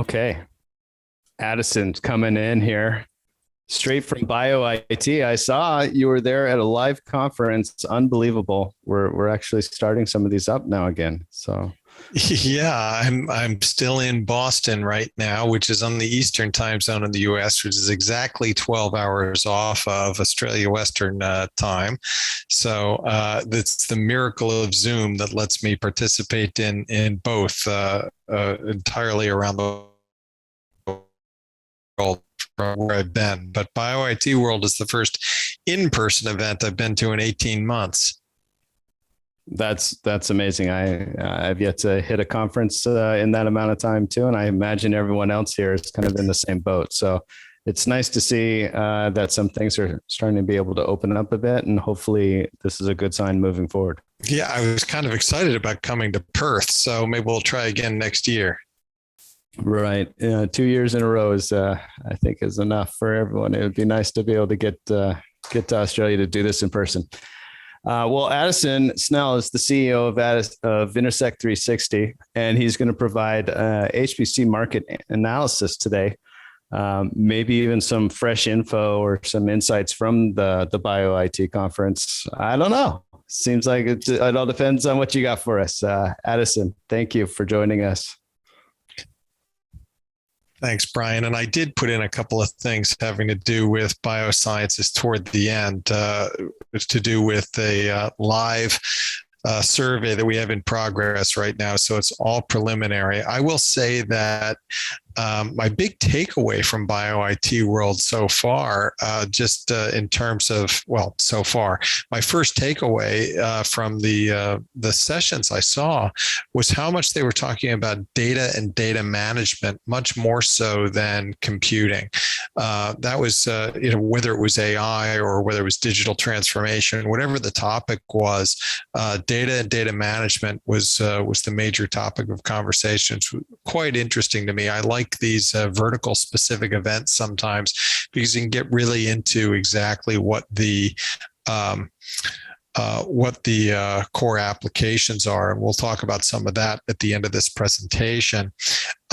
Okay. Addison's coming in here straight from Bio IT. I saw you were there at a live conference. Unbelievable. We're actually starting some of these up now again. So Yeah, I'm still in Boston right now, which is on the Eastern time zone in the US, which is exactly 12 hours off of Australia Western time. So that's the miracle of Zoom that lets me participate in both entirely around the world from where I've been. But Bio IT World is the first in-person event I've been to in 18 months. that's amazing. I've yet to hit a conference in that amount of time too, and I imagine everyone else here is kind of in the same boat. So it's nice to see that some things are starting to be able to open up a bit, and hopefully this is a good sign moving forward. Yeah, I was kind of excited about coming to Perth, so maybe we'll try again next year. Right. 2 years in a row is, I think, is enough for everyone. It would be nice to be able to get to Australia to do this in person. Well, Addison Snell is the CEO of Intersect360, and he's going to provide HPC market analysis today. Maybe even some fresh info or some insights from the Bio IT conference. I don't know. Seems like it all depends on what you got for us. Addison, thank you for joining us. Thanks, Brian. And I did put in a couple of things having to do with biosciences toward the end, to do with a live survey that we have in progress right now. So it's all preliminary. I will say that my big takeaway from Bio IT World so far, just in terms of, well, so far, my first takeaway from the sessions I saw was how much they were talking about data and data management, much more so than computing. That was, whether it was AI or whether it was digital transformation, whatever the topic was, data and data management was the major topic of conversation. It's quite interesting to me. I like these vertical specific events sometimes because you can get really into exactly what the core applications are. And we'll talk about some of that at the end of this presentation.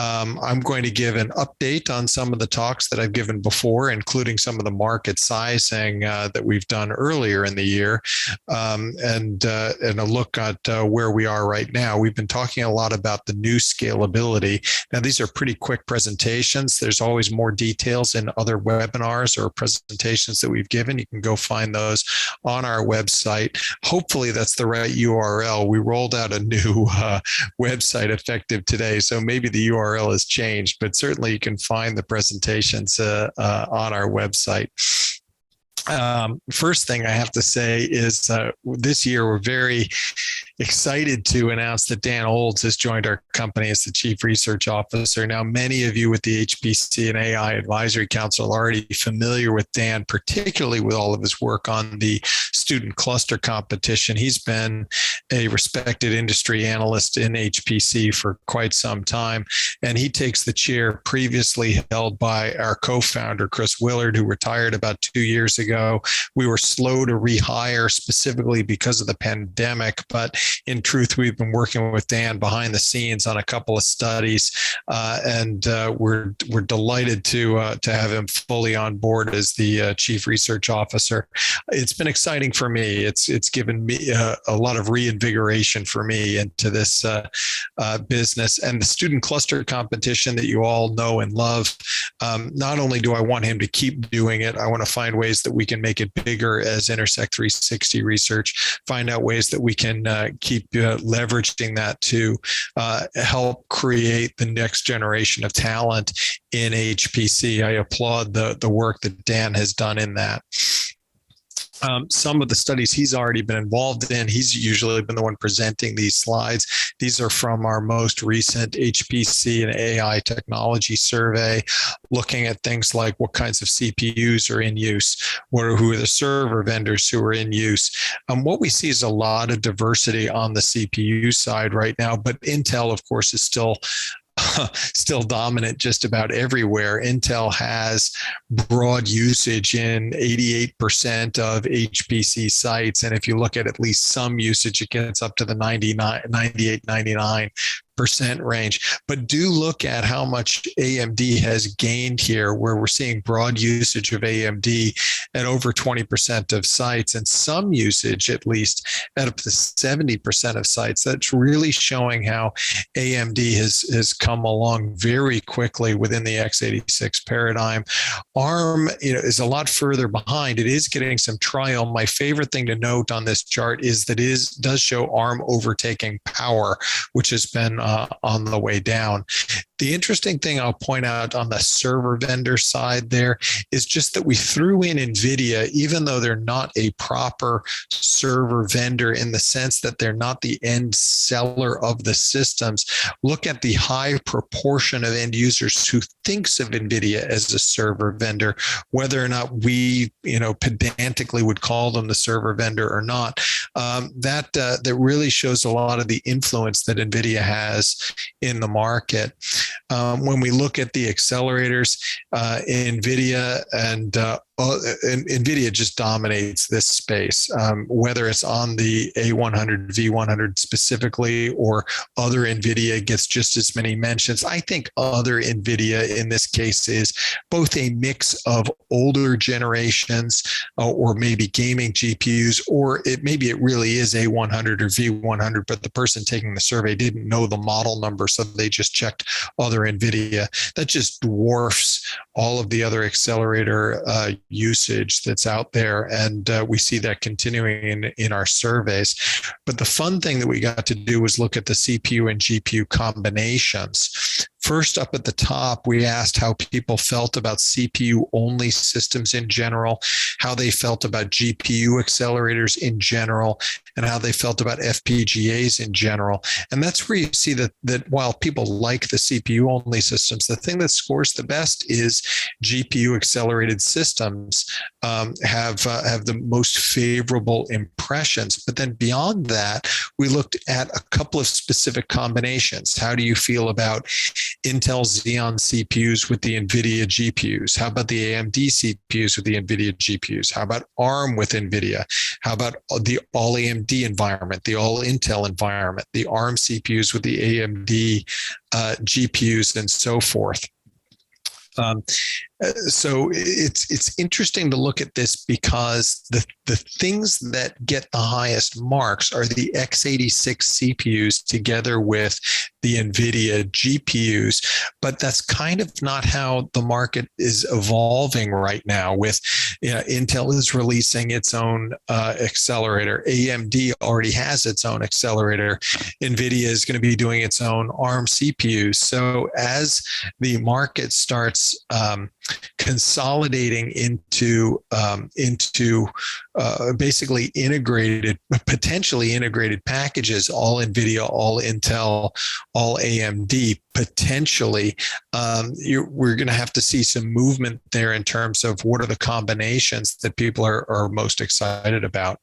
I'm going to give an update on some of the talks that I've given before, including some of the market sizing that we've done earlier in the year, and a look at where we are right now. We've been talking a lot about the new scalability. Now, these are pretty quick presentations. There's always more details in other webinars or presentations that we've given. You can go find those on our website. Hopefully, that's the right URL. We rolled out a new website effective today, so maybe the URL has changed, but certainly you can find the presentations on our website. First thing I have to say is this year we're very excited to announce that Dan Olds has joined our company as the Chief Research Officer. Now, many of you with the HPC and AI Advisory Council are already familiar with Dan, particularly with all of his work on the student cluster competition. He's been a respected industry analyst in HPC for quite some time, and he takes the chair previously held by our co-founder, Chris Willard, who retired about 2 years ago. We were slow to rehire specifically because of the pandemic, but in truth, we've been working with Dan behind the scenes on a couple of studies, and we're delighted to have him fully on board as the Chief Research Officer. It's been exciting for me. It's given me a lot of reinvigoration for me into this business. And the student cluster competition that you all know and love, not only do I want him to keep doing it, I want to find ways that we can make it bigger as Intersect360 Research, find out ways that we can keep leveraging that to help create the next generation of talent in HPC. I applaud the work that Dan has done in that. Some of the studies he's already been involved in, he's usually been the one presenting these slides. These are from our most recent HPC and AI Technology Survey, looking at things like what kinds of CPUs are in use, who are the server vendors who are in use. What we see is a lot of diversity on the CPU side right now, but Intel, of course, is still dominant just about everywhere. Intel has broad usage in 88% of HPC sites. And if you look at least some usage, it gets up to the 98, 99% range. But do look at how much AMD has gained here, where we're seeing broad usage of AMD at over 20% of sites, and some usage at least at up to 70% of sites. That's really showing how AMD has come along very quickly within the x86 paradigm. ARM, is a lot further behind. It is getting some trial. My favorite thing to note on this chart is that it does show ARM overtaking Power, which has been on the way down. The interesting thing I'll point out on the server vendor side there is just that we threw in NVIDIA, even though they're not a proper server vendor in the sense that they're not the end seller of the systems. Look at the high proportion of end users who thinks of NVIDIA as a server vendor, whether or not we, pedantically would call them the server vendor or not. That really shows a lot of the influence that NVIDIA has in the market. When we look at the accelerators, NVIDIA and NVIDIA just dominates this space, whether it's on the A100, V100 specifically, or other NVIDIA gets just as many mentions. I think other NVIDIA in this case is both a mix of older generations or maybe gaming GPUs, or maybe it really is A100 or V100, but the person taking the survey didn't know the model number, so they just checked other NVIDIA. That just dwarfs all of the other accelerator usage that's out there, and we see that continuing in our surveys. But the fun thing that we got to do was look at the CPU and GPU combinations. First, up at the top, we asked how people felt about CPU-only systems in general, how they felt about GPU accelerators in general, and how they felt about FPGAs in general. And that's where you see that while people like the CPU-only systems, the thing that scores the best is GPU-accelerated systems have the most favorable impressions. But then beyond that, we looked at a couple of specific combinations. How do you feel about Intel Xeon CPUs with the NVIDIA GPUs? How about the AMD CPUs with the NVIDIA GPUs? How about ARM with NVIDIA? How about the all AMD environment, the all Intel environment, the ARM CPUs with the AMD GPUs, and so forth? So it's interesting to look at this because the things that get the highest marks are the x86 CPUs together with the NVIDIA GPUs, but that's kind of not how the market is evolving right now. With Intel is releasing its own accelerator, AMD already has its own accelerator, NVIDIA is going to be doing its own ARM CPUs. So as the market starts consolidating into basically potentially integrated packages, all NVIDIA, all Intel, all AMD, potentially, we're going to have to see some movement there in terms of what are the combinations that people are most excited about.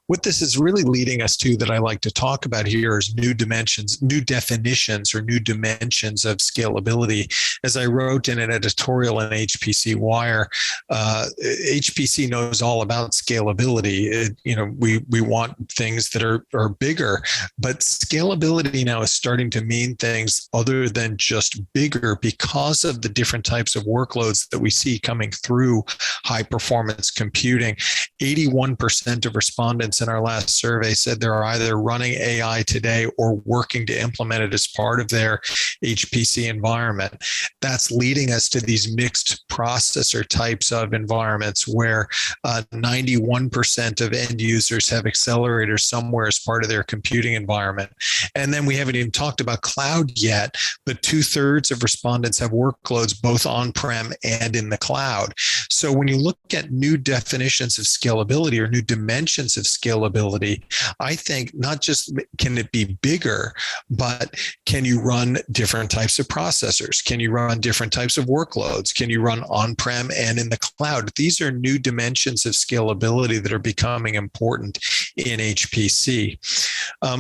What this is really leading us to that I like to talk about here is new definitions or new dimensions of scalability. As I wrote in an editorial in HPC Wire, HPC knows all about scalability. We want things that are bigger, but scalability now is starting to mean things other than just bigger because of the different types of workloads that we see coming through high performance computing. 81% of respondents in our last survey said they're either running AI today or working to implement it as part of their HPC environment. That's leading us to these mixed processor types of environments where 91% of end users have accelerators somewhere as part of their computing environment. And then we haven't even talked about cloud yet, but 2/3 of respondents have workloads both on-prem and in the cloud. So when you look at new definitions of scalability or new dimensions of scalability, I think not just can it be bigger, but can you run different types of processors? Can you run different types of workloads? Can you run on-prem and in the cloud? These are new dimensions of scalability that are becoming important in HPC.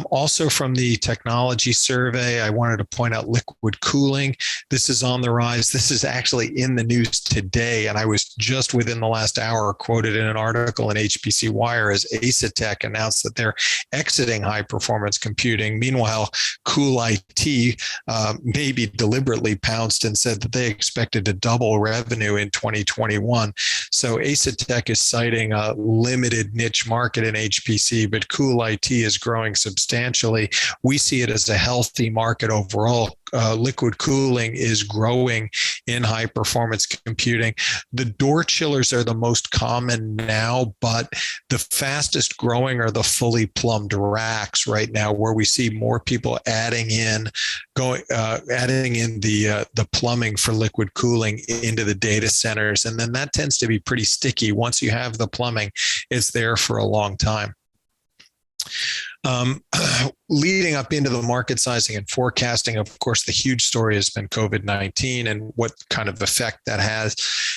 Also from the technology survey, I wanted to point out liquid cooling. This is on the rise. This is actually in the news today, and I was just within the last hour quoted in an article in HPC Wire as ASA Asetek announced that they're exiting high performance computing. Meanwhile, Cool IT maybe deliberately pounced and said that they expected to double revenue in 2021. So Asetek is citing a limited niche market in HPC, but Cool IT is growing substantially. We see it as a healthy market overall. Liquid cooling is growing in high performance computing. The door chillers are the most common now, but the fastest growing are the fully plumbed racks right now, where we see more people adding in the plumbing for liquid cooling into the data centers. And then that tends to be pretty sticky. Once you have the plumbing, it's there for a long time. Leading up into the market sizing and forecasting, of course, the huge story has been COVID-19 and what kind of effect that has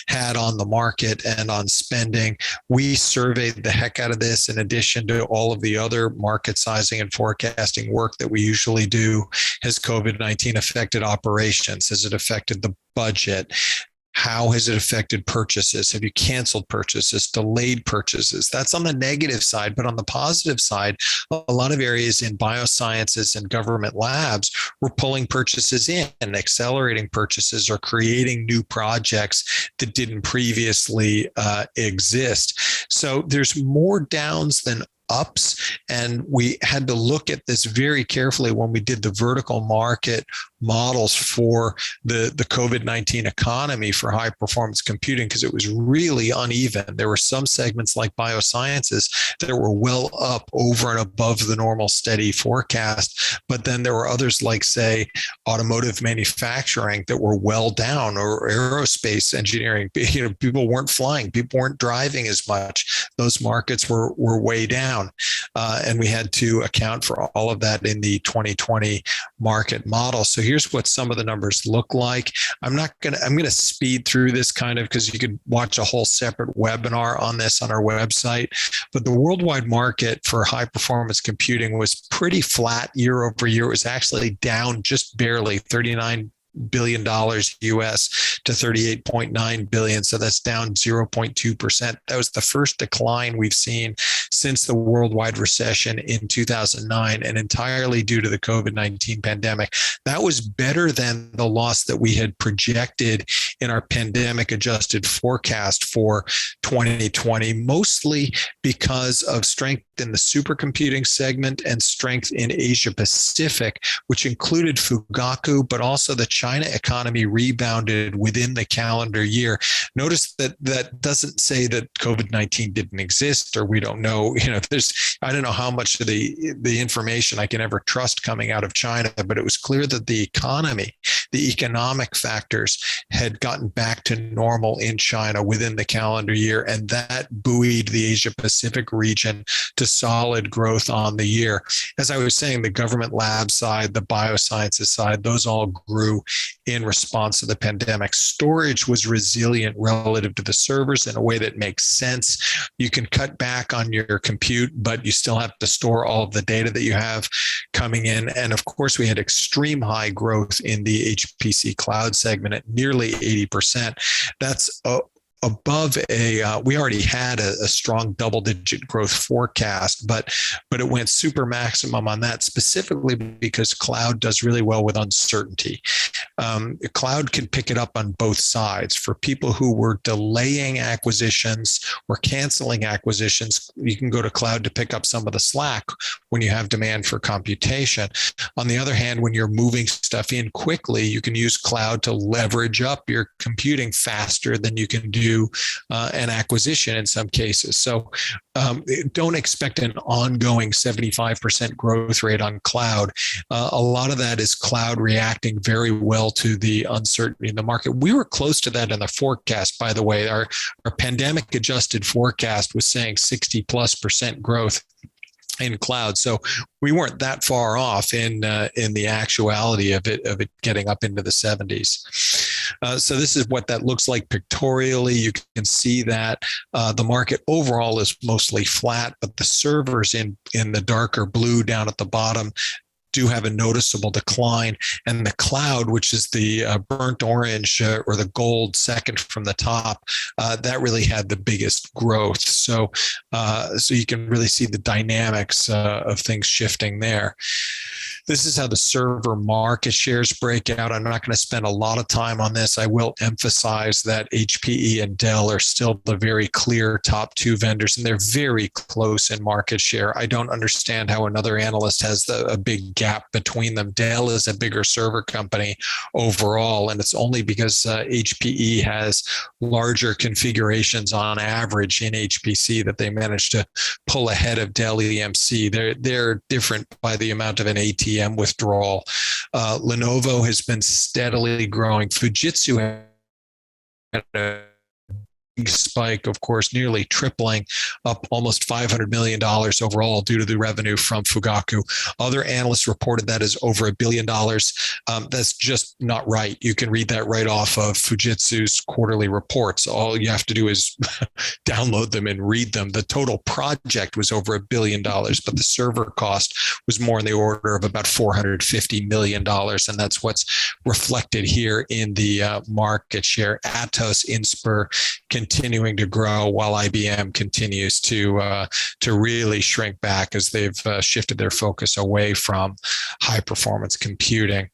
had on the market and on spending. We surveyed the heck out of this in addition to all of the other market sizing and forecasting work that we usually do. Has COVID-19 affected operations? Has it affected the budget? How has it affected purchases? Have you canceled purchases, delayed purchases? That's on the negative side. But on the positive side, a lot of areas in biosciences and government labs were pulling purchases in and accelerating purchases or creating new projects that didn't previously exist. So there's more downs than ups. And we had to look at this very carefully when we did the vertical market models for the COVID-19 economy for high performance computing, because it was really uneven. There were some segments like biosciences that were well up over and above the normal steady forecast. But then there were others like, say, automotive manufacturing that were well down, or aerospace engineering. People weren't flying, people weren't driving as much. Those markets were way down. And we had to account for all of that in the 2020 market model. So here's what some of the numbers look like. I'm going to speed through this kind of, because you could watch a whole separate webinar on this on our website. But the worldwide market for high performance computing was pretty flat year over year. It was actually down just barely, $39 billion US to 38.9 billion. So that's down 0.2%. That was the first decline we've seen since the worldwide recession in 2009, and entirely due to the COVID-19 pandemic. That was better than the loss that we had projected in our pandemic adjusted forecast for 2020, mostly because of strength in the supercomputing segment and strength in Asia Pacific, which included Fugaku, but also the China economy rebounded within the calendar year. Notice that that doesn't say that COVID-19 didn't exist, or we don't know. I don't know how much of the information I can ever trust coming out of China, but it was clear that the economy, the economic factors had gotten back to normal in China within the calendar year, and that buoyed the Asia Pacific region to solid growth on the year. As I was saying, the government lab side, the biosciences side, those all grew in response to the pandemic. Storage was resilient relative to the servers in a way that makes sense. You can cut back on your compute, but you still have to store all of the data that you have coming in. And of course, we had extreme high growth in the HPC cloud segment at nearly 80%. That's above we already had a strong double-digit growth forecast, but it went super maximum on that, specifically because cloud does really well with uncertainty. Cloud can pick it up on both sides. For people who were delaying acquisitions or canceling acquisitions, you can go to cloud to pick up some of the slack when you have demand for computation. On the other hand, when you're moving stuff in quickly, you can use cloud to leverage up your computing faster than you can do an acquisition in some cases. So don't expect an ongoing 75% growth rate on cloud. A lot of that is cloud reacting very well to the uncertainty in the market. We were close to that in the forecast, by the way. Our pandemic adjusted forecast was saying 60+% growth in cloud. So we weren't that far off in the actuality of it getting up into the 70s. So this is what that looks like pictorially. You can see that the market overall is mostly flat, but the servers in the darker blue down at the bottom do have a noticeable decline. And the cloud, which is the burnt orange or the gold second from the top, that really had the biggest growth. So you can really see the dynamics of things shifting there. This is how the server market shares break out. I'm not going to spend a lot of time on this. I will emphasize that HPE and Dell are still the very clear top two vendors, and they're very close in market share. I don't understand how another analyst has a big gap between them. Dell is a bigger server company overall, and it's only because HPE has larger configurations on average in HPC that they managed to pull ahead of Dell EMC. They're different by the amount of an ATM withdrawal. Lenovo has been steadily growing. Fujitsu had a big spike, of course, nearly tripling, up almost $500 million overall due to the revenue from Fugaku. Other analysts reported that as over $1 billion. That's just not right. You can read that right off of Fujitsu's quarterly reports. All you have to do is download them and read them. The total project was over $1 billion, but the server cost was more in the order of about $450 million. And that's what's reflected here in the market share. Atos, Inspur, continuing to grow while IBM continues to really shrink back as they've shifted their focus away from high performance computing.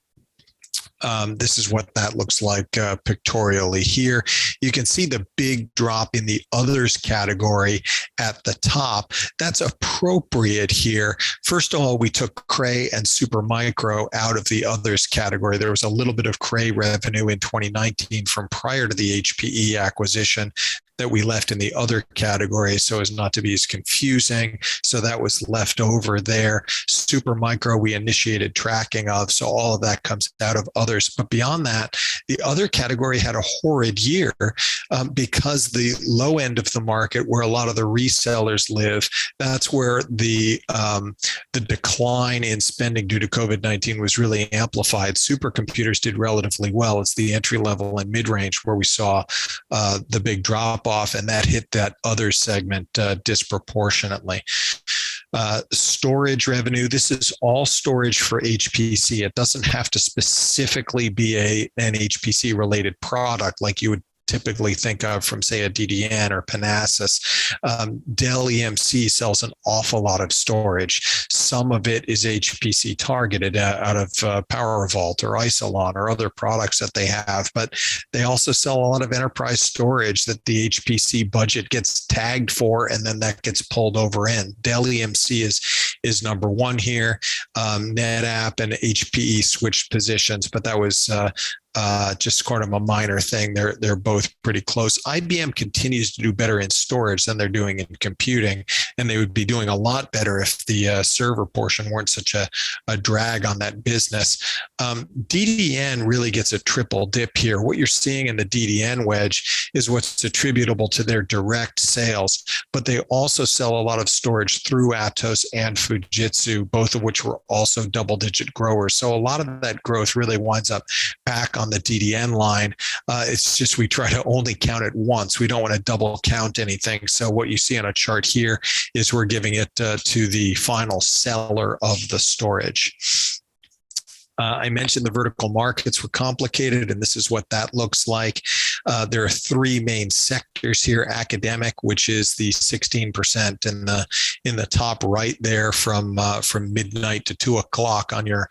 This is what that looks like pictorially here. You can see the big drop in the others category at the top. That's appropriate here. First of all, we took Cray and Supermicro out of the others category. There was a little bit of Cray revenue in 2019 from prior to the HPE acquisition that we left in the other category so as not to be as confusing. So that was left over there. Supermicro, we initiated tracking of, so all of that comes out of others. But beyond that, the other category had a horrid year because the low end of the market, where a lot of the resellers live, that's where the decline in spending due to COVID-19 was really amplified. Supercomputers did relatively well. It's the entry level and mid-range where we saw the big drop off, and that hit that other segment disproportionately. Storage revenue. This is all storage for HPC. It doesn't have to specifically be an HPC related product like you would typically think of from, say, a DDN or Panasys. Dell EMC sells an awful lot of storage. Some of it is HPC targeted out of PowerVault or Isilon or other products that they have, but they also sell a lot of enterprise storage that the HPC budget gets tagged for, and then that gets pulled over in. Dell EMC is number one here. NetApp and HPE switched positions, but that was just kind of a minor thing. They're both pretty close. IBM continues to do better in storage than they're doing in computing, and they would be doing a lot better if the server portion weren't such a drag on that business. DDN really gets a triple dip here. What you're seeing in the DDN wedge is what's attributable to their direct sales, but they also sell a lot of storage through Atos and Fujitsu, both of which were also double-digit growers. So a lot of that growth really winds up back on the DDN line. It's just we try to only count it once. We don't want to double count anything. So what you see on a chart here is we're giving it to the final seller of the storage. I mentioned the vertical markets were complicated, and this is what that looks like. There are three main sectors here. Academic, which is the 16% in the top right there from midnight to 2 o'clock on your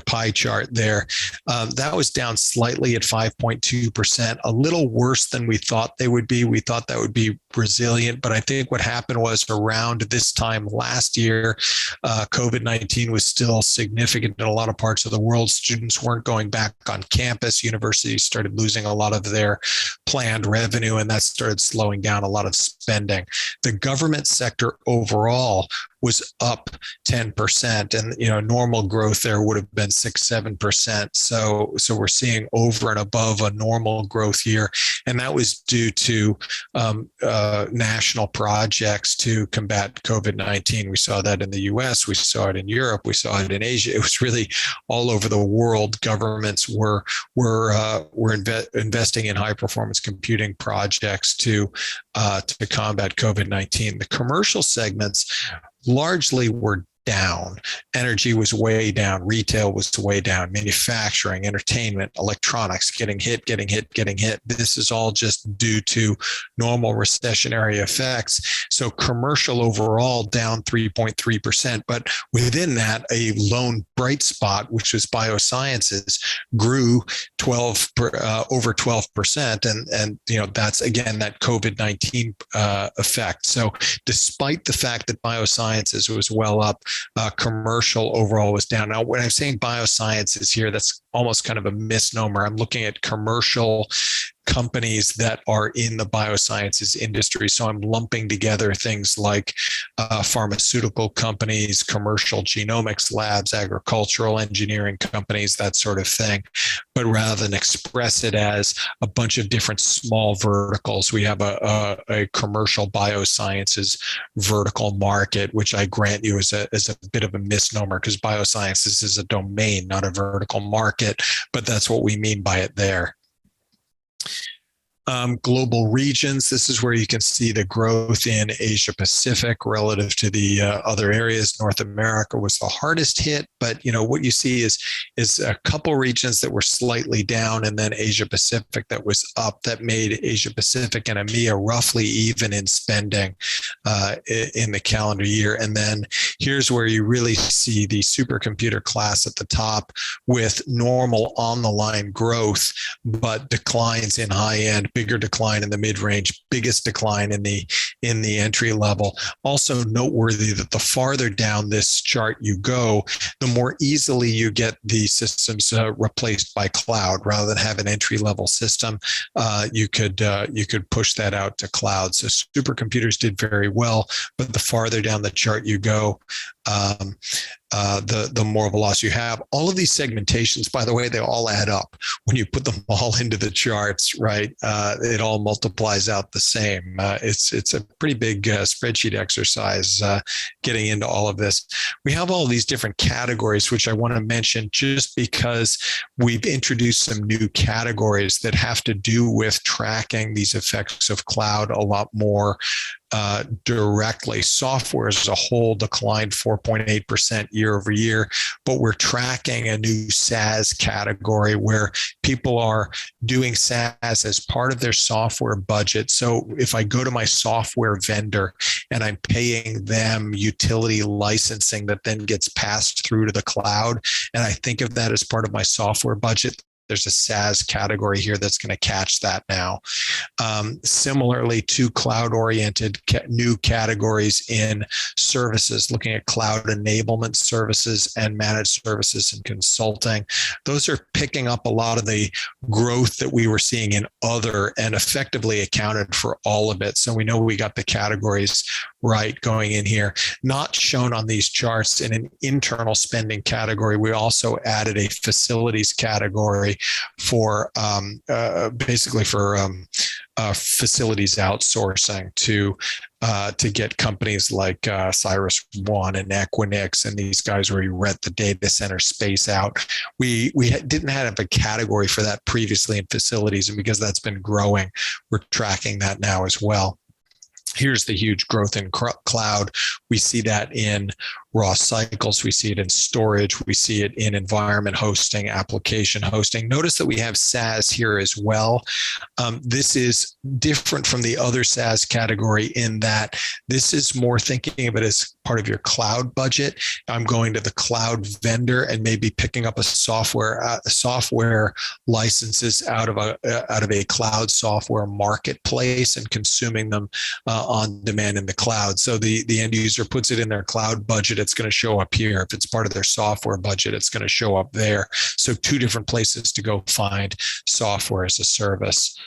pie chart there. That was down slightly at 5.2%, a little worse than we thought they would be. We thought that would be resilient, but I think what happened was around this time last year, COVID-19 was still significant in a lot of parts of the world. Students weren't going back on campus. Universities started losing a lot of their planned revenue, and that started slowing down a lot of spending. The government sector overall was up 10%, and normal growth there would have been 6-7%. So we're seeing over and above a normal growth year, and that was due to national projects to combat COVID-19. We saw that in the U.S., we saw it in Europe, we saw it in Asia. It was really all over the world. Governments were investing in high performance computing projects to combat COVID-19. The commercial segments largely were down. Energy was way down. Retail was way down. Manufacturing, entertainment, electronics getting hit. This is all just due to normal recessionary effects. So commercial overall down 3.3%. But within that, a lone bright spot, which was biosciences, grew over 12%. And that's again that COVID-19 effect. So despite the fact that biosciences was well up, commercial overall was down. Now, when I'm saying biosciences here, that's almost kind of a misnomer. I'm looking at commercial companies that are in the biosciences industry. So I'm lumping together things like pharmaceutical companies, commercial genomics labs, agricultural engineering companies, that sort of thing. But rather than express it as a bunch of different small verticals, we have a commercial biosciences vertical market, which I grant you is a bit of a misnomer, because biosciences is a domain, not a vertical market, but that's what we mean by it there. Global regions, this is where you can see the growth in Asia Pacific relative to the other areas. North America was the hardest hit, but what you see is a couple regions that were slightly down, and then Asia Pacific that was up. That made Asia Pacific and EMEA roughly even in spending in the calendar year. And then here's where you really see the supercomputer class at the top with normal on the line growth, but declines in high end, bigger decline in the mid-range, biggest decline in the entry level. Also noteworthy that the farther down this chart you go, the more easily you get the systems replaced by cloud. Rather than have an entry-level system, you could push that out to cloud. So supercomputers did very well, but the farther down the chart you go, the more of a loss you have. All of these segmentations, by the way, they all add up. When you put them all into the charts, right, it all multiplies out the same. It's a pretty big spreadsheet exercise getting into all of this. We have all these different categories, which I want to mention just because we've introduced some new categories that have to do with tracking these effects of cloud a lot more directly. Software as a whole declined 4.8% year over year, but we're tracking a new SaaS category where people are doing SaaS as part of their software budget. So if I go to my software vendor and I'm paying them utility licensing that then gets passed through to the cloud, and I think of that as part of my software budget, there's a SaaS category here that's going to catch that now. Similarly, two cloud-oriented new categories in services, looking at cloud enablement services and managed services and consulting. Those are picking up a lot of the growth that we were seeing in other and effectively accounted for all of it. So we know we got the categories right going in here. Not shown on these charts in an internal spending category. We also added a facilities category for basically for facilities outsourcing to get companies like CyrusOne and Equinix and these guys where you rent the data center space out. We didn't have a category for that previously in facilities, and because that's been growing, we're tracking that now as well. Here's the huge growth in cloud. We see that in raw cycles. We see it in storage. We see it in environment hosting, application hosting. Notice that we have SaaS here as well. This is different from the other SaaS category in that this is more thinking of it as part of your cloud budget. I'm going to the cloud vendor and maybe picking up a software licenses out of a cloud software marketplace and consuming them on demand in the cloud. So the end user puts it in their cloud budget. It's going to show up here. If it's part of their software budget, it's going to show up there. So two different places to go find software as a service.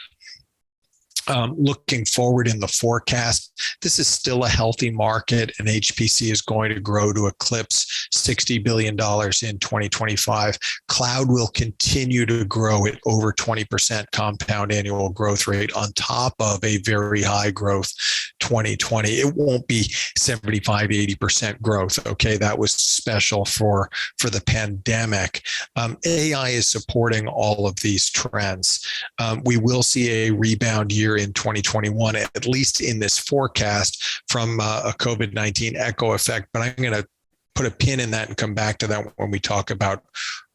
Looking forward in the forecast, this is still a healthy market, and HPC is going to grow to eclipse $60 billion in 2025. Cloud will continue to grow at over 20% compound annual growth rate on top of a very high growth 2020. It won't be 75, 80% growth. Okay, that was special for the pandemic. AI is supporting all of these trends. We will see a rebound year in 2021, at least in this forecast, from a COVID-19 echo effect. But I'm going to put a pin in that and come back to that when we talk about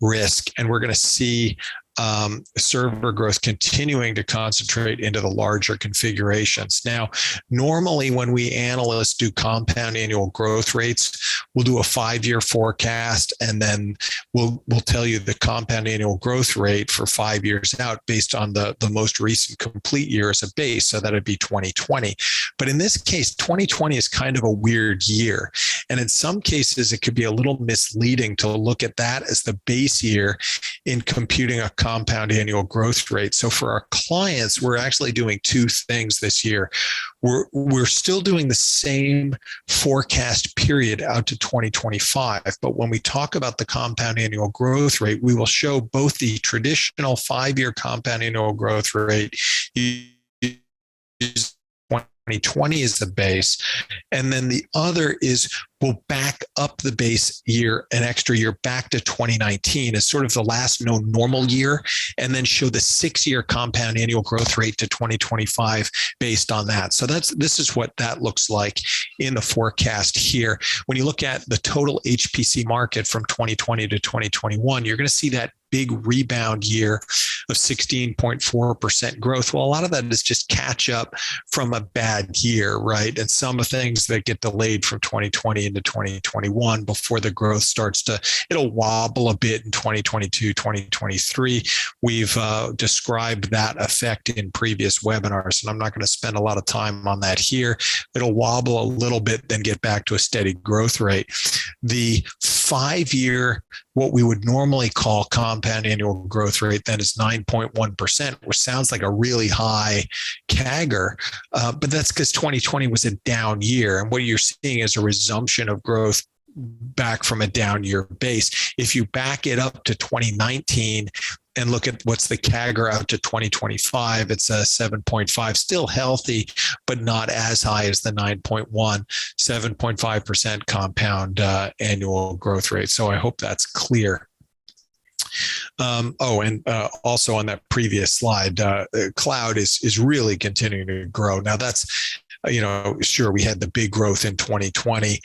risk. And we're going to see server growth continuing to concentrate into the larger configurations. Now, normally when we analysts do compound annual growth rates, we'll do a 5-year forecast, and then we'll tell you the compound annual growth rate for 5 years out based on the most recent complete year as a base. So that'd be 2020. But in this case, 2020 is kind of a weird year. And in some cases, it could be a little misleading to look at that as the base year in computing a compound annual growth rate. So for our clients, we're actually doing two things this year. We're still doing the same forecast period out to 2025. But when we talk about the compound annual growth rate, we will show both the traditional 5-year compound annual growth rate, 2020 is the base. And then the other is we'll back up the base year, an extra year back to 2019 as sort of the last known normal year, and then show the 6-year compound annual growth rate to 2025 based on that. So this is what that looks like in the forecast here. When you look at the total HPC market from 2020 to 2021, you're going to see that big rebound year of 16.4% growth. Well, a lot of that is just catch up from a bad year, right? And some of the things that get delayed from 2020 into 2021 before the growth starts to, it'll wobble a bit in 2022, 2023. We've described that effect in previous webinars, and I'm not going to spend a lot of time on that here. It'll wobble a little bit, then get back to a steady growth rate. The 5-year, what we would normally call compound annual growth rate, then is 9.1%, which sounds like a really high CAGR, but that's because 2020 was a down year. And what you're seeing is a resumption of growth back from a down year base. If you back it up to 2019 and look at what's the CAGR out to 2025, it's a 7.5, still healthy, but not as high as the 9.1, 7.5% compound annual growth rate. So I hope that's clear. Also on that previous slide, cloud is really continuing to grow. Now that's, sure, we had the big growth in 2020.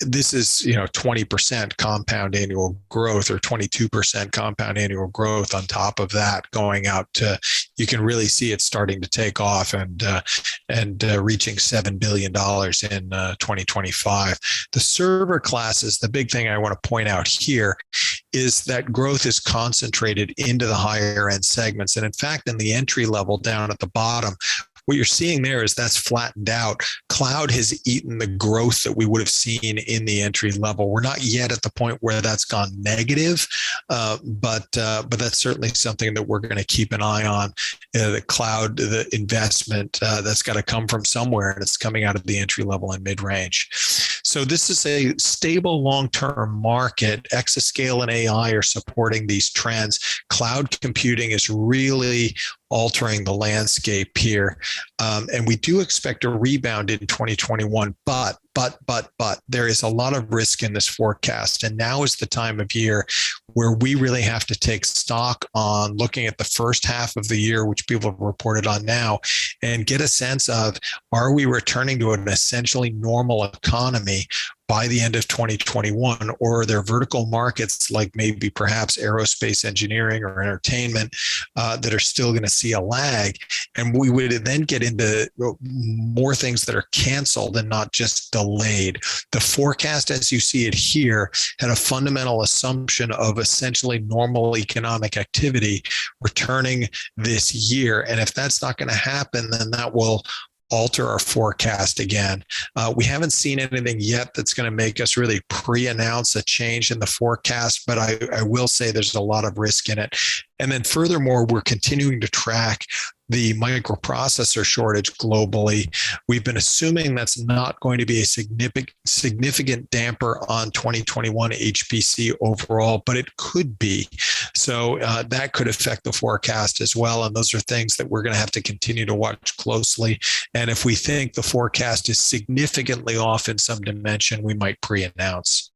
This is, 20% compound annual growth, or 22% compound annual growth on top of that, going out to, you can really see it starting to take off and reaching $7 billion in 2025. The server classes, the big thing I want to point out here is that growth is concentrated into the higher end segments. And in fact, in the entry level down at the bottom, what you're seeing there is that's flattened out. Cloud has eaten the growth that we would have seen in the entry level. We're not yet at the point where that's gone negative, but that's certainly something that we're going to keep an eye on. The cloud, the investment that's got to come from somewhere, and it's coming out of the entry level and mid range. So this is a stable long-term market. Exascale and AI are supporting these trends. Cloud computing is really altering the landscape here. And we do expect a rebound in 2021, but there is a lot of risk in this forecast. And now is the time of year where we really have to take stock on looking at the first half of the year, which people have reported on now, and get a sense of, are we returning to an essentially normal economy by the end of 2021, or are there vertical markets like maybe perhaps aerospace engineering or entertainment that are still going to see a lag? And we would then get into more things that are canceled and not just delayed. The forecast, as you see it here, had a fundamental assumption of essentially normal economic activity returning this year. And if that's not going to happen, then that will alter our forecast again. We haven't seen anything yet that's going to make us really pre-announce a change in the forecast, but I will say there's a lot of risk in it. And then furthermore, we're continuing to track the microprocessor shortage globally. We've been assuming that's not going to be a significant damper on 2021 HPC overall, but it could be. So that could affect the forecast as well. And those are things that we're going to have to continue to watch closely. And if we think the forecast is significantly off in some dimension, we might pre-announce.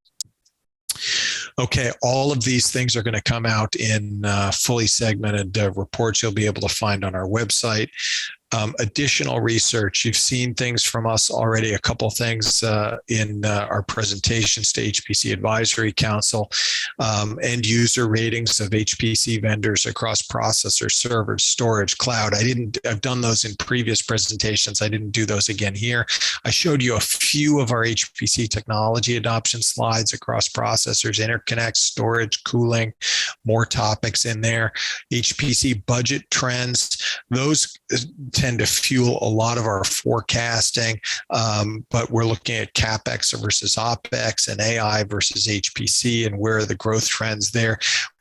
Okay, all of these things are going to come out in fully segmented reports you'll be able to find on our website. Additional research. You've seen things from us already, a couple of things in our presentations to HPC Advisory Council, end user ratings of HPC vendors across processor, servers, storage, cloud. I've done those in previous presentations. I didn't do those again here. I showed you a few of our HPC technology adoption slides across processors, interconnects, storage, cooling, more topics in there. HPC budget trends, those tend to fuel a lot of our forecasting, but we're looking at CapEx versus OpEx and AI versus HPC and where are the growth trends there.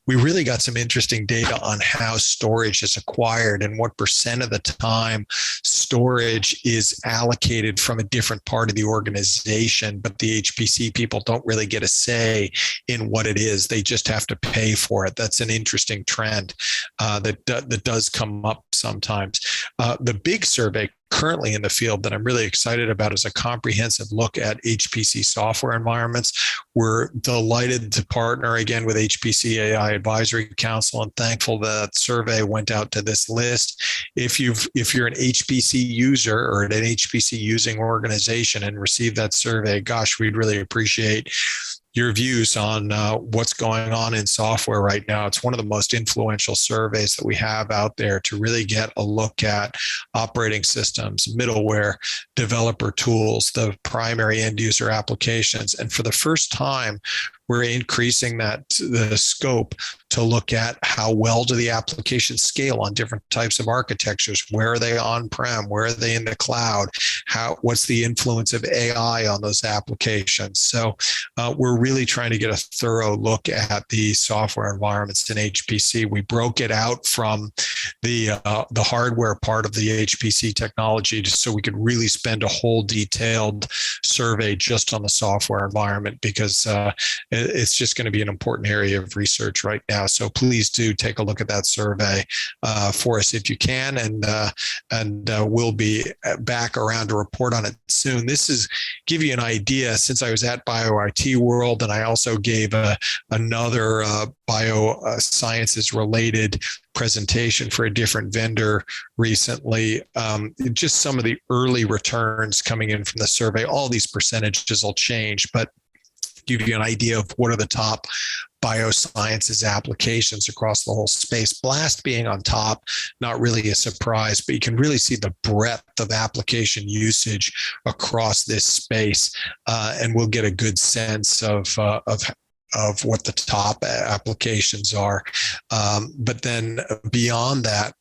We really got some interesting data on how storage is acquired and what percent of the time storage is allocated from a different part of the organization, but the HPC people don't really get a say in what it is. They just have to pay for it. That's an interesting trend that does come up sometimes. The big survey currently in the field that I'm really excited about is a comprehensive look at HPC software environments. We're delighted to partner again with HPC AI Advisory Council and thankful that survey went out to this list. If you're an HPC user or an HPC using organization and received that survey, gosh, we'd really appreciate your views on what's going on in software right now. It's one of the most influential surveys that we have out there to really get a look at operating systems, middleware, developer tools, the primary end user applications. And for the first time, we're increasing the scope to look at how well do the applications scale on different types of architectures. Where are they on-prem? Where are they in the cloud? What's the influence of AI on those applications? So we're really trying to get a thorough look at the software environments in HPC. We broke it out from the hardware part of the HPC technology so we could really spend a whole detailed survey just on the software environment because it's just going to be an important area of research right now. So please do take a look at that survey for us if you can, and we'll be back around to report on it soon. This is give you an idea. Since I was at BioIT World, and I also gave another biosciences related presentation for a different vendor recently, just some of the early returns coming in from the survey. All these percentages will change, but give you an idea of what are the top biosciences applications across the whole space. Blast being on top, not really a surprise, but you can really see the breadth of application usage across this space, and we'll get a good sense of what the top applications are. But then beyond that,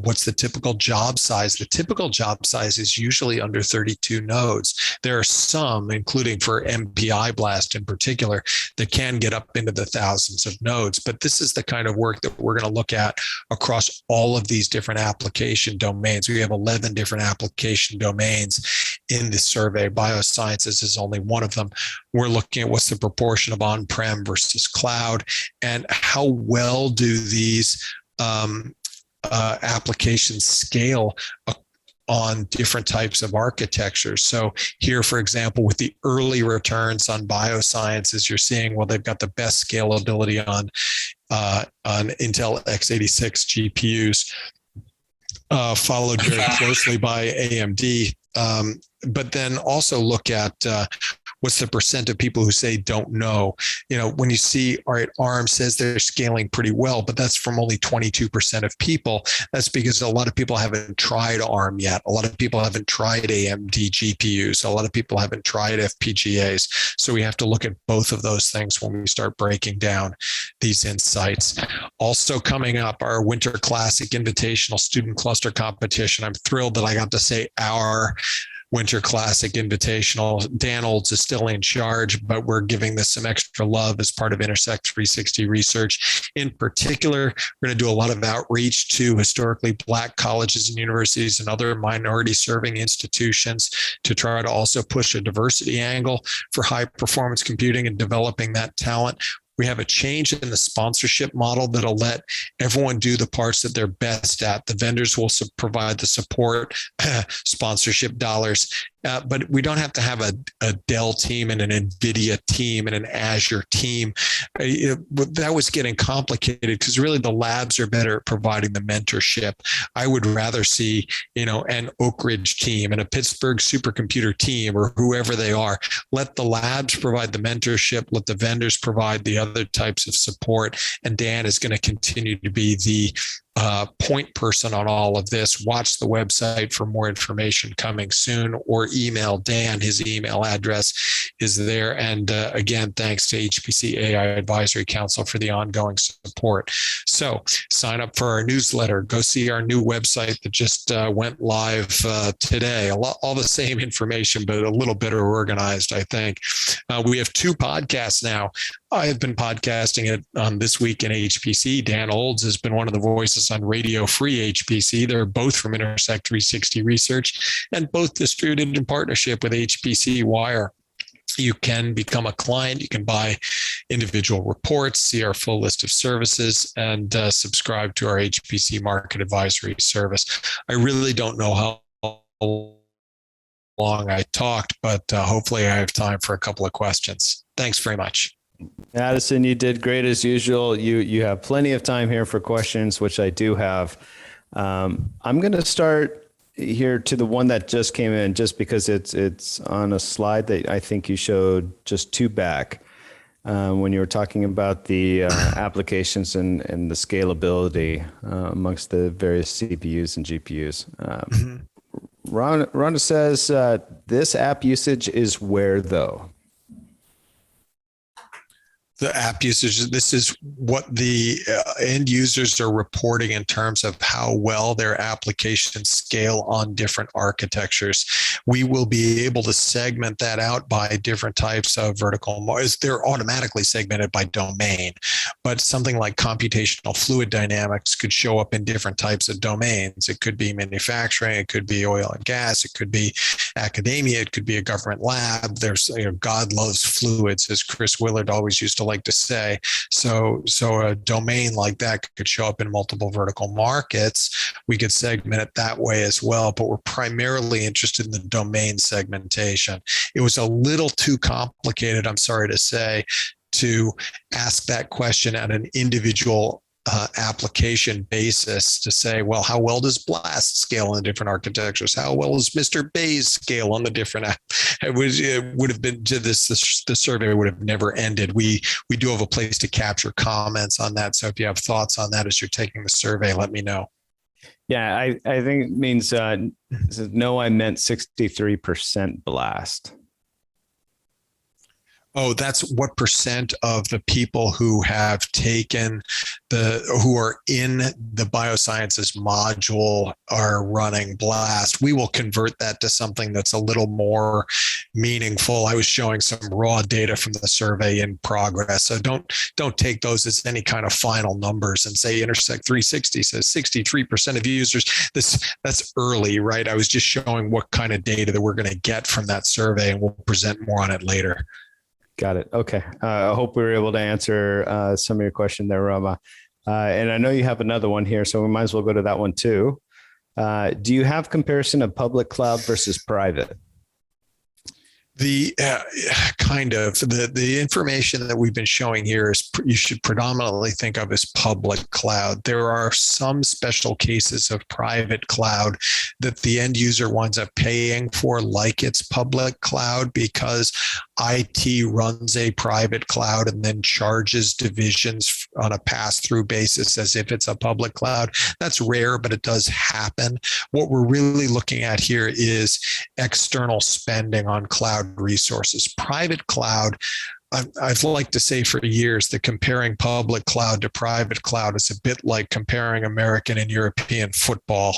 what's the typical job size? The typical job size is usually under 32 nodes. There are some, including for MPI Blast in particular, that can get up into the thousands of nodes. But this is the kind of work that we're going to look at across all of these different application domains. We have 11 different application domains in this survey. Biosciences is only one of them. We're looking at what's the proportion of on-prem versus cloud, and how well do these applications scale on different types of architectures. So here, for example, with the early returns on biosciences, you're seeing, well, they've got the best scalability on Intel x86 GPUs, followed very closely by AMD. But then also look at what's the percent of people who say don't know. When you see, all right, ARM says they're scaling pretty well, but that's from only 22% of people. That's because a lot of people haven't tried ARM yet. A lot of people haven't tried AMD GPUs. A lot of people haven't tried FPGAs. So we have to look at both of those things when we start breaking down these insights. Also coming up, our Winter Classic Invitational Student Cluster Competition. I'm thrilled that I got to say our Winter Classic Invitational. Dan Olds is still in charge, but we're giving this some extra love as part of Intersect360 research. In particular, we're going to do a lot of outreach to historically Black colleges and universities and other minority serving institutions to try to also push a diversity angle for high performance computing and developing that talent. We have a change in the sponsorship model that'll let everyone do the parts that they're best at. The vendors will provide the support, sponsorship dollars, but we don't have to have a Dell team and an NVIDIA team and an Azure team. That was getting complicated because really the labs are better at providing the mentorship. I would rather see, an Oak Ridge team and a Pittsburgh supercomputer team or whoever they are. Let the labs provide the mentorship, let the vendors provide the other types of support. And Dan is going to continue to be the point person on all of this. Watch the website for more information coming soon, or email Dan. His email address is there. And again, thanks to HPC AI Advisory Council for the ongoing support. So sign up for our newsletter. Go see our new website that just went live today. All the same information, but a little better organized, I think. We have 2 podcasts now. I have been podcasting it on This Week in HPC. Dan Olds has been one of the voices on Radio Free HPC. They're both from Intersect360 Research and both distributed in partnership with HPC Wire. You can become a client. You can buy individual reports, see our full list of services, and subscribe to our HPC Market Advisory Service. I really don't know how long I talked, but hopefully I have time for a couple of questions. Thanks very much. Addison, you did great as usual. You have plenty of time here for questions, which I do have. I'm going to start here to the one that just came in, just because it's on a slide that I think you showed just 2 back when you were talking about the applications and the scalability amongst the various CPUs and GPUs. Rhonda says, this app usage is where though? The app usage, this is what the end users are reporting in terms of how well their applications scale on different architectures. We will be able to segment that out by different types of vertical. They're automatically segmented by domain, but something like computational fluid dynamics could show up in different types of domains. It could be manufacturing, it could be oil and gas, it could be academia, it could be a government lab. There's, God loves fluids, as Chris Willard always used to like to say. So a domain like that could show up in multiple vertical markets. We could segment it that way as well, but we're primarily interested in the domain segmentation. It was a little too complicated, I'm sorry to say, to ask that question at an individual application basis to say, well, how well does BLAST scale on the different architectures? How well does Mr. Bayes scale on the different app? It would have been the survey would have never ended. We do have a place to capture comments on that. So if you have thoughts on that as you're taking the survey, let me know. Yeah, I think it means no, I meant 63% BLAST. Oh, that's what percent of the people who have taken who are in the biosciences module are running BLAST. We will convert that to something that's a little more meaningful. I was showing some raw data from the survey in progress. So don't take those as any kind of final numbers and say Intersect360 says 63% of users. That's early, right? I was just showing what kind of data that we're going to get from that survey, and we'll present more on it later. Got it. Okay. I hope we were able to answer some of your question there, Rama. And I know you have another one here, so we might as well go to that one too. Do you have comparison of public cloud versus private? The the information that we've been showing here is you should predominantly think of as public cloud. There are some special cases of private cloud that the end user winds up paying for, like it's public cloud, because IT runs a private cloud and then charges divisions on a pass-through basis as if it's a public cloud. That's rare, but it does happen. What we're really looking at here is external spending on cloud resources. Private cloud, I've liked to say for years that comparing public cloud to private cloud is a bit like comparing American and European football.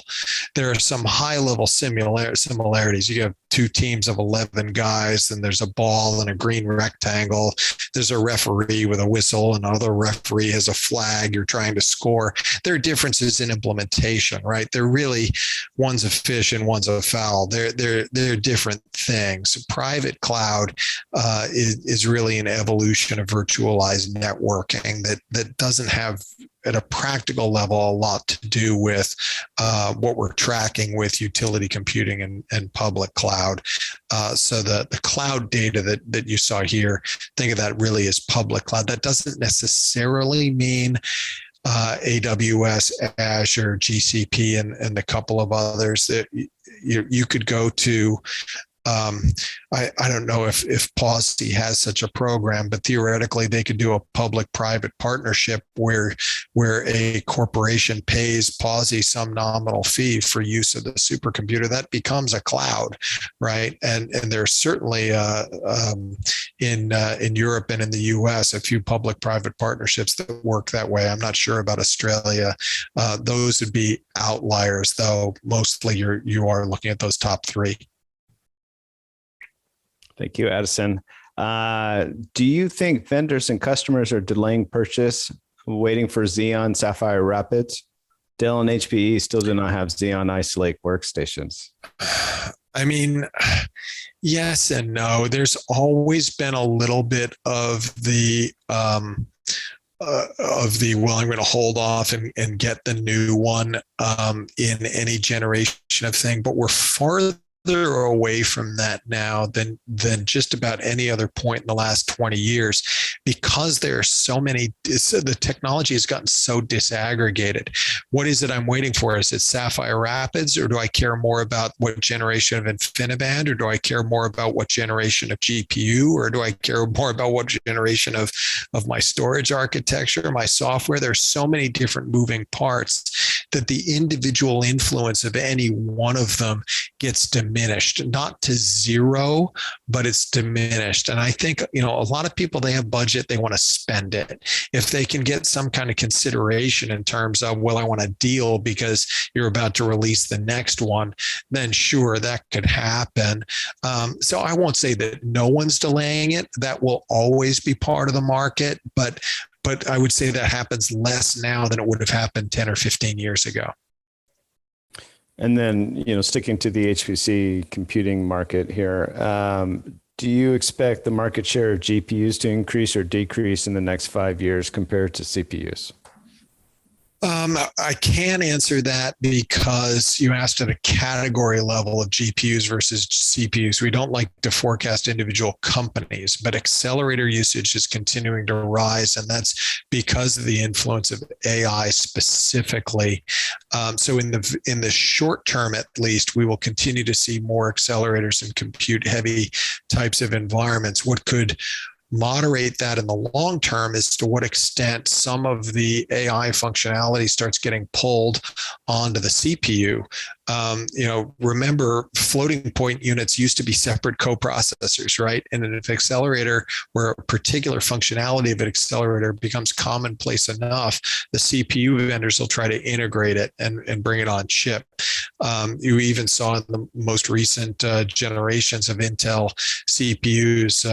There are some high-level similarities. You have 2 teams of 11 guys, and there's a ball and a green rectangle. There's a referee with a whistle, and another referee has a flag. You're trying to score. There are differences in implementation, right? They're really, one's a fish and one's a fowl. They're different things. Private cloud is really an evolution of virtualized networking that doesn't have at a practical level, a lot to do with what we're tracking with utility computing and public cloud. So the cloud data that you saw here, think of that really as public cloud. That doesn't necessarily mean AWS, Azure, GCP, and a couple of others that you could go to. I don't know if Pawsey has such a program, but theoretically they could do a public-private partnership where a corporation pays Pawsey some nominal fee for use of the supercomputer. That becomes a cloud, right? And there's certainly in Europe and in the US a few public-private partnerships that work that way. I'm not sure about Australia. Those would be outliers, though. Mostly you are looking at those top three. Thank you, Addison. Do you think vendors and customers are delaying purchase, waiting for Xeon Sapphire Rapids? Dell and HPE still do not have Xeon Ice Lake workstations. I mean, yes and no. There's always been a little bit of the well, I'm going to hold off and get the new one in any generation of thing, but we're farther away from that now than just about any other point in the last 20 years, because there are so many. The technology has gotten so disaggregated. What is it I'm waiting for? Is it Sapphire Rapids, or do I care more about what generation of InfiniBand, or do I care more about what generation of GPU, or do I care more about what generation of my storage architecture, my software? There's so many different moving parts that the individual influence of any one of them gets diminished, not to zero, but it's diminished. And I think, a lot of people, they have budget, they want to spend it. If they can get some kind of consideration in terms of, well, I want a deal because you're about to release the next one, then sure, that could happen. So I won't say that no one's delaying it. That will always be part of the market, but I would say that happens less now than it would have happened 10 or 15 years ago. And then, sticking to the HPC computing market here, do you expect the market share of GPUs to increase or decrease in the next 5 years compared to CPUs? I can't answer that because you asked at a category level of GPUs versus CPUs. We don't like to forecast individual companies, but accelerator usage is continuing to rise, and that's because of the influence of AI specifically. So in the short term, at least, we will continue to see more accelerators in compute-heavy types of environments. What could moderate that in the long term is to what extent some of the AI functionality starts getting pulled onto the CPU. Remember, floating point units used to be separate coprocessors, right? And in an accelerator where a particular functionality of an accelerator becomes commonplace enough, the CPU vendors will try to integrate it and bring it on chip. You even saw in the most recent generations of Intel CPUs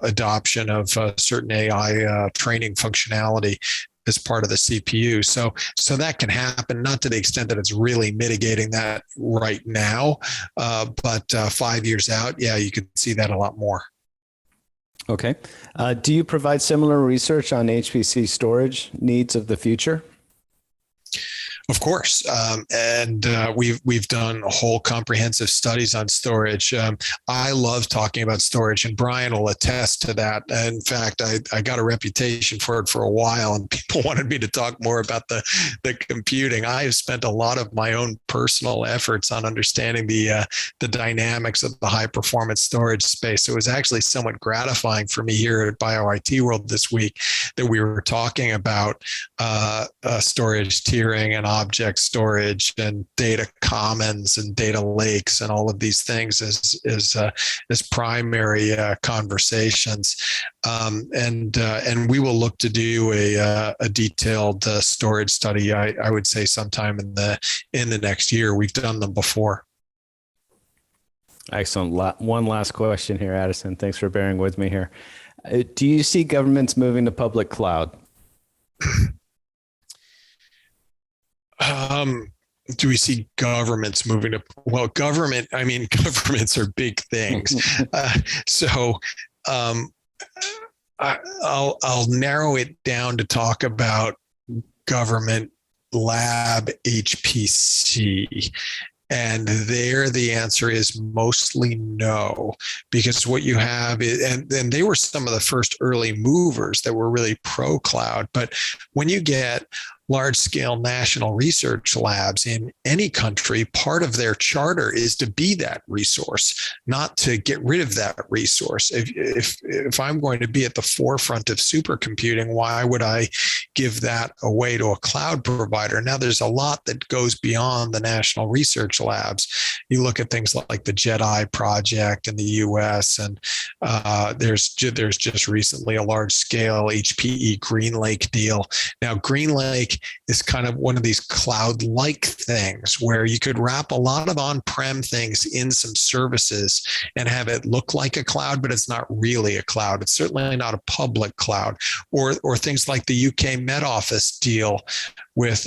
adoption of certain AI training functionality as part of the CPU. So that can happen, not to the extent that it's really mitigating that right now, but 5 years out, yeah, you could see that a lot more. Okay. Do you provide similar research on HPC storage needs of the future? Of course, and we've done whole comprehensive studies on storage. I love talking about storage, and Brian will attest to that. In fact, I got a reputation for it for a while, and people wanted me to talk more about the computing. I have spent a lot of my own personal efforts on understanding the dynamics of the high performance storage space. It was actually somewhat gratifying for me here at BioIT World this week that we were talking about storage tiering and object storage and data commons and data lakes and all of these things as primary conversations. And we will look to do a detailed storage study. I would say sometime in the next year. We've done them before. Excellent. One last question here, Addison. Thanks for bearing with me here. Do you see governments moving to public cloud? Do we see governments moving to, well, governments are big things. I'll narrow it down to talk about government lab HPC? And there the answer is mostly no, because what you have is, and they were some of the first early movers that were really pro cloud. But when you get large scale national research labs in any country, part of their charter is to be that resource, not to get rid of that resource. If I'm going to be at the forefront of supercomputing, why would I give that away to a cloud provider? Now, there's a lot that goes beyond the national research labs. You look at things like the JEDI project in the US, and there's just recently a large scale HPE GreenLake deal. Now, GreenLake is kind of one of these cloud-like things where you could wrap a lot of on-prem things in some services and have it look like a cloud, but it's not really a cloud. It's certainly not a public cloud. Or things like the UK Met Office deal with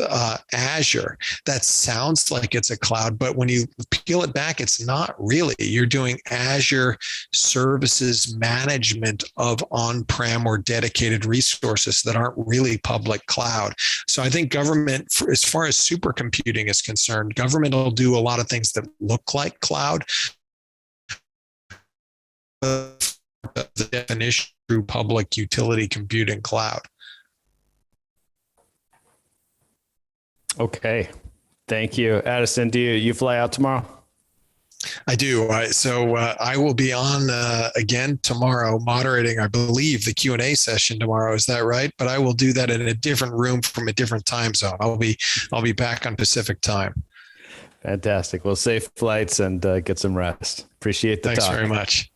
Azure. That sounds like it's a cloud, but when you peel it back, it's not really. You're doing Azure services management of on-prem or dedicated resources that aren't really public cloud. So I think government, as far as supercomputing is concerned, government will do a lot of things that look like cloud. The definition through public utility computing cloud. Okay. Thank you. Addison, do you fly out tomorrow? I do. I will be on again tomorrow, moderating, I believe, the Q&A session tomorrow. Is that right? But I will do that in a different room from a different time zone. I'll be back on Pacific time. Fantastic. Well, safe flights and get some rest. Appreciate the talk. Thanks very much.